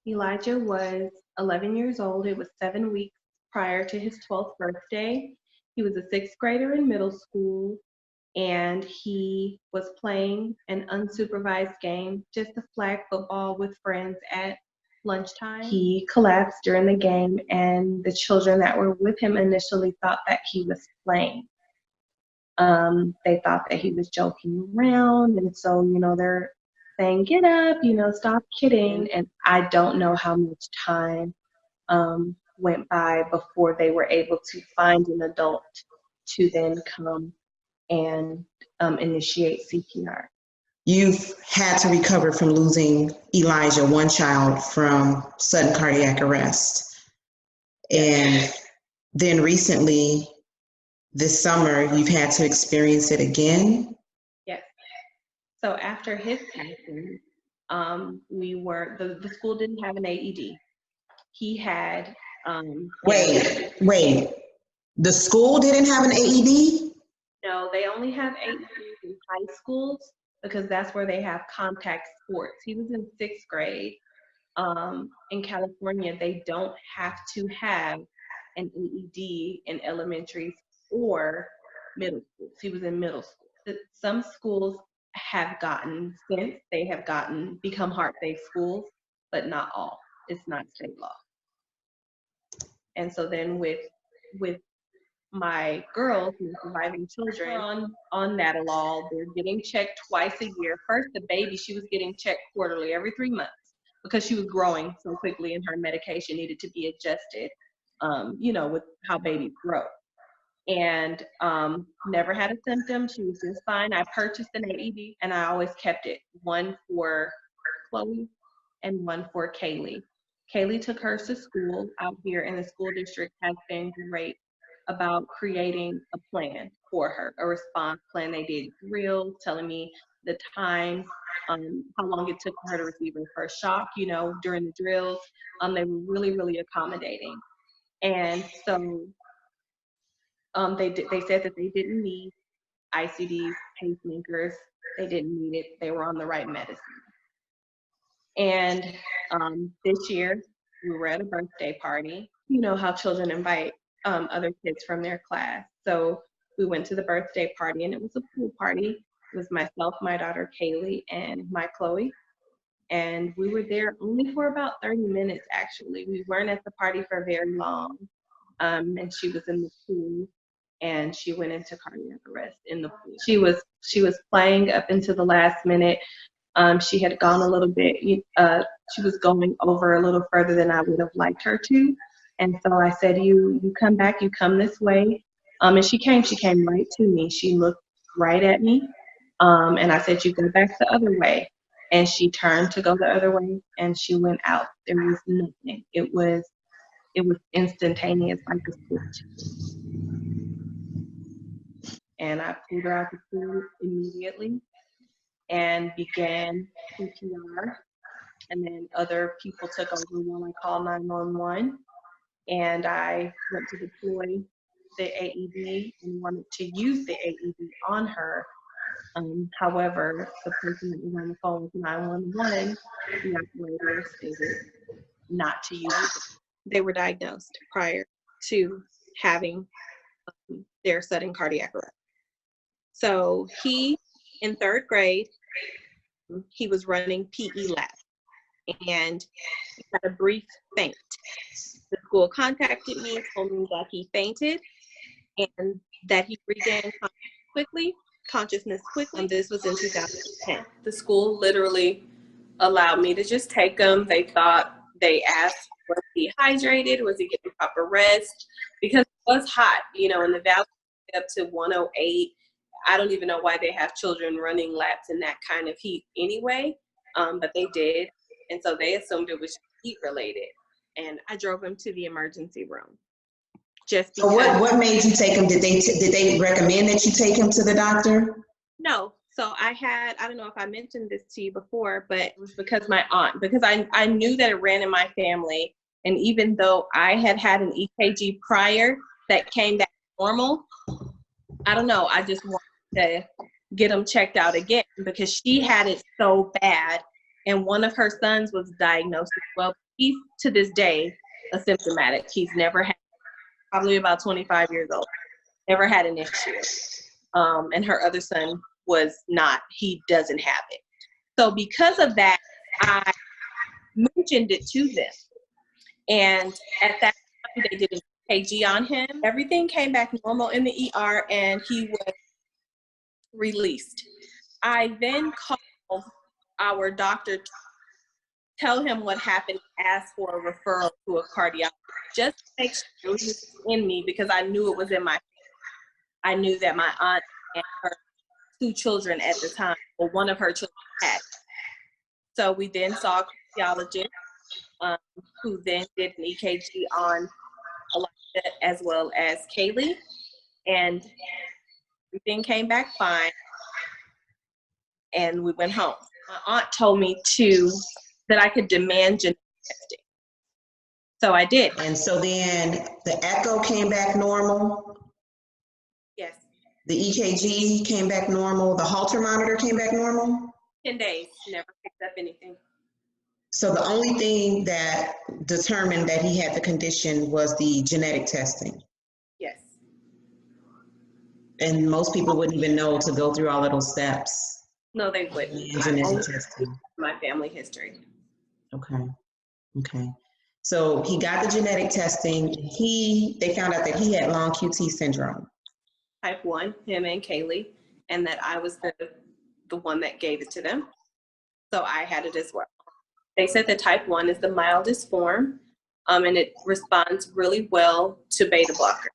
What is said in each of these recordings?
Elijah was 11 years old. It was 7 weeks prior to his 12th birthday. He was a sixth grader in middle school, and he was playing an unsupervised game, just a flag football with friends at lunchtime. He collapsed during the game, and the children that were with him initially thought that he was playing. They thought that he was joking around, and so, they're saying, "Get up, stop kidding." And I don't know how much time went by before they were able to find an adult to then come and initiate CPR. You've had to recover from losing Elijah, one child, from sudden cardiac arrest. And then recently, this summer, you've had to experience it again? Yes. So after his passing, the school didn't have an AED. He had... Wait. The school didn't have an AED? No, they only have AEDs in high schools because that's where they have contact sports. He was in sixth grade. In California, they don't have to have an AED in elementary or middle schools. He was in middle school. Some schools have become heart safe schools, but not all. It's not state law. And so then with my girls, my surviving children, on Nadolol, they're getting checked twice a year. First, the baby, she was getting checked quarterly, every 3 months, because she was growing so quickly and her medication needed to be adjusted, with how babies grow. And never had a symptom. She was just fine. I purchased an AED, and I always kept it, one for Chloe and one for Kaylee. Kaylee took hers to school out here, and the school district has been great about creating a plan for her, a response plan. They did drills telling me the time, how long it took for her to receive her first shock, during the drills. They were really, really accommodating. And so they said that they didn't need ICDs, pacemakers. They didn't need it. They were on the right medicine. And this year, we were at a birthday party. You know how children invite other kids from their class. So we went to the birthday party, and it was a pool party. It was myself, my daughter Kaylee, and my Chloe. And we were there only for about 30 minutes, actually. We weren't at the party for very long. And she was in the pool, and she went into cardiac arrest in the pool. She was playing up until the last minute. She had gone a little bit, she was going over a little further than I would have liked her to. And so I said, you come back, you come this way. And she came right to me. She looked right at me. And I said, you go back the other way. And she turned to go the other way, and she went out. There was nothing. It was instantaneous, like a switch. And I pulled her out the pool immediately and began CPR. And then other people took over when I called 911. And I went to deploy the AED and wanted to use the AED on her. However, the person that was on the phone with 911, the operator stated not to use it. They were diagnosed prior to having their sudden cardiac arrest. So he, in third grade, he was running PE lab, and he had a brief faint. The school contacted me, told me that he fainted and that he regained consciousness quickly. This was in 2010. The school literally allowed me to just take him. They asked, was he hydrated? Was he getting proper rest? Because it was hot, and the valley up to 108. I don't even know why they have children running laps in that kind of heat anyway, but they did. And so they assumed it was heat related. And I drove him to the emergency room. Just because. So what made you take him? Did they recommend that you take him to the doctor? No. So I don't know if I mentioned this to you before, but it was because I knew that it ran in my family. And even though I had an EKG prior that came back normal, I don't know, I just wanted to get him checked out again because she had it so bad. And one of her sons was diagnosed as well he's to this day asymptomatic. He's never had, probably about 25 years old, never had an issue. And her other son was not, he doesn't have it. So because of that, I mentioned it to them. And at that time, they did an EKG on him. Everything came back normal in the ER, and he was released. I then called our doctor to tell him what happened, ask for a referral to a cardiologist, just to make sure it was in me, because I knew it was in my family. I knew that my aunt and her 2 children at the time, or one of her children had. So we then saw a cardiologist, who then did an EKG on Elijah as well as Kaylee, and everything came back fine, and we went home. My aunt told me that I could demand genetic testing. So I did. And so then the echo came back normal. Yes. The EKG came back normal. The Holter monitor came back normal. 10 days, never picked up anything. So the only thing that determined that he had the condition was the genetic testing. Yes. And most people wouldn't even know to go through all of those steps. No, they wouldn't. Genetic testing. My family history. Okay. Okay. So he got the genetic testing. They found out that he had long QT syndrome. Type 1, him and Kaylee, and that I was the one that gave it to them. So I had it as well. They said that type 1 is the mildest form, and it responds really well to beta blocker.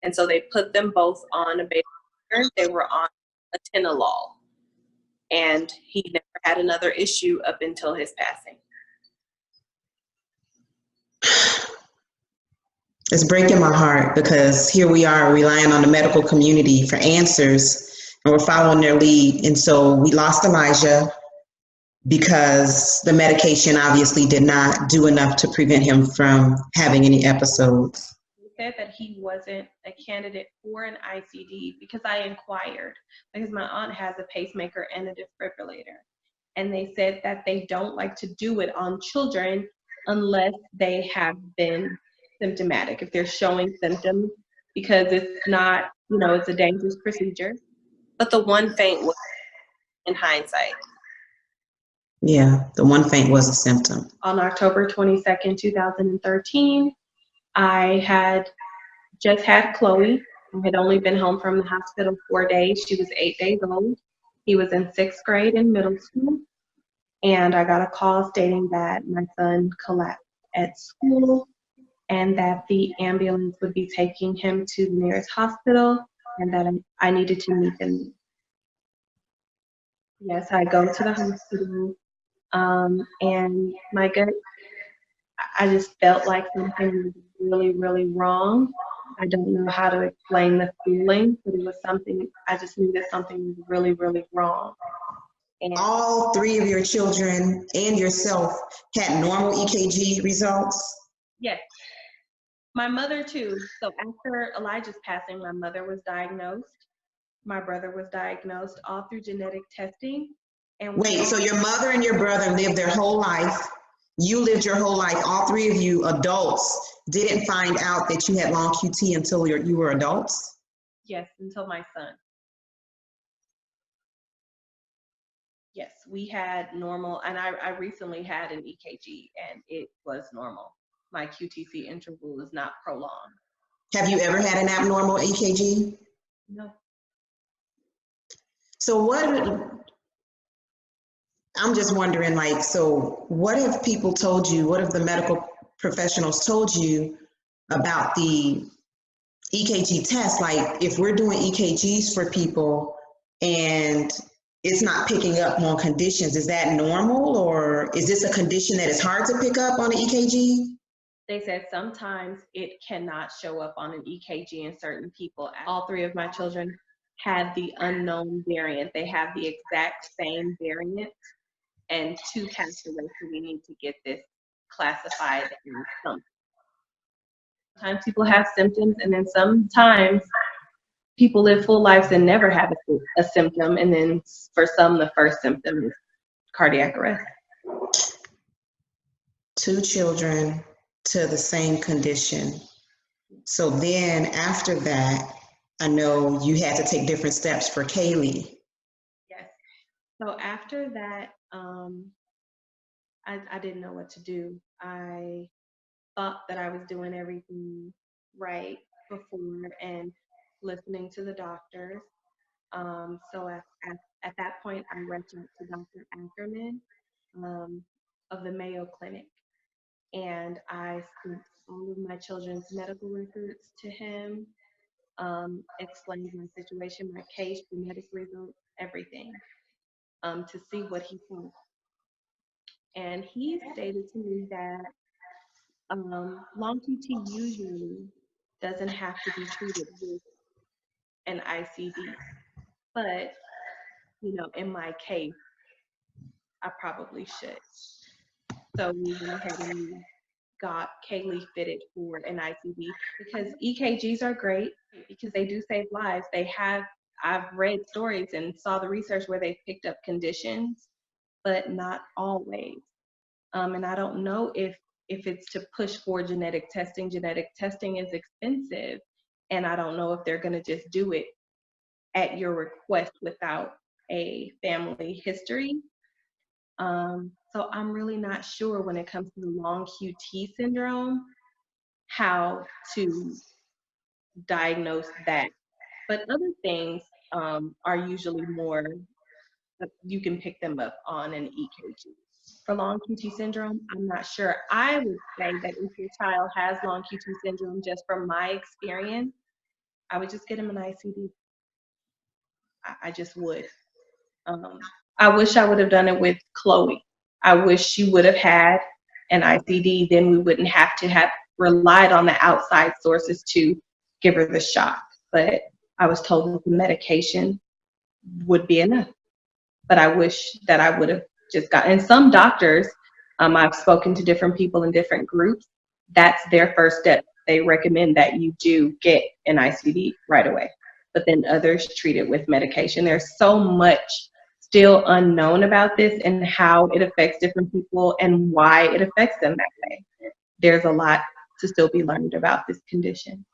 And so they put them both on a beta blocker. They were on atenolol. And he never had another issue up until his passing. It's breaking my heart, because here we are relying on the medical community for answers, and we're following their lead. And so we lost Elijah because the medication obviously did not do enough to prevent him from having any episodes. He said that he wasn't a candidate for an ICD because I inquired, because my aunt has a pacemaker and a defibrillator. And they said that they don't like to do it on children unless they have been symptomatic, if they're showing symptoms, because it's not, it's a dangerous procedure. But the one faint was in hindsight. Yeah, the one faint was a symptom. On October 22nd, 2013, I had just had Chloe. I had only been home from the hospital 4 days. She was 8 days old. He was in 6th grade in middle school. And I got a call stating that my son collapsed at school and that the ambulance would be taking him to the nearest hospital, and that I needed to meet them. Yes, I go to the hospital, and my gut, I just felt like something was really, really wrong. I don't know how to explain the feeling, but it was something, I just knew that something was really, really wrong. And all 3 of your children and yourself had normal EKG results? Yes. My mother too. So after Elijah's passing, my mother was diagnosed. My brother was diagnosed, all through genetic testing. And wait, so your mother and your brother lived their whole life. You lived your whole life. All 3 of you adults didn't find out that you had long QT until you were adults? Yes, until my son. Yes, we had normal, and I recently had an EKG, and it was normal. My QTC interval is not prolonged. Have you ever had an abnormal EKG? No. So I'm just wondering, so what have people told you, what have the medical professionals told you about the EKG test? Like, if we're doing EKGs for people and it's not picking up on conditions, is that normal, or is this a condition that is hard to pick up on an EKG? They said sometimes it cannot show up on an EKG in certain people. All 3 of my children had the unknown variant. They have the exact same variant, and 2 passed away, so we need to get this classified as something. Sometimes people have symptoms, and then sometimes people live full lives and never have a symptom, and then for some, the first symptom is cardiac arrest. two children to the same condition. So then after that, I know you had to take different steps for Kaylee. Yes. So after that, I didn't know what to do. I thought that I was doing everything right before and listening to the doctors. So at that point, I reached out to Dr. Ackerman um, of the Mayo Clinic, and I sent all of my children's medical records to him, explained my situation, my case, genetic results, everything, to see what he thought. And he stated to me that long QT usually doesn't have to be treated with an ICD, but in my case, I probably should. So we went ahead and we got Kaylee fitted for an ICD because EKGs are great because they do save lives. I've read stories and saw the research where they picked up conditions, but not always. And I don't know if it's to push for genetic testing. Genetic testing is expensive, and I don't know if they're going to just do it at your request without a family history. So I'm really not sure when it comes to the long QT syndrome how to diagnose that. But other things are usually more, you can pick them up on an EKG. For long QT syndrome, I'm not sure. I would say that if your child has long QT syndrome, just from my experience, I would just get him an ICD. I just would. I wish I would have done it with Chloe. I wish she would have had an ICD. Then we wouldn't have to have relied on the outside sources to give her the shot. But I was told that the medication would be enough. But I wish that I would have just got. And some doctors, I've spoken to different people in different groups. That's their first step. They recommend that you do get an ICD right away. But then others treat it with medication. There's so much still unknown about this and how it affects different people and why it affects them that way. There's a lot to still be learned about this condition.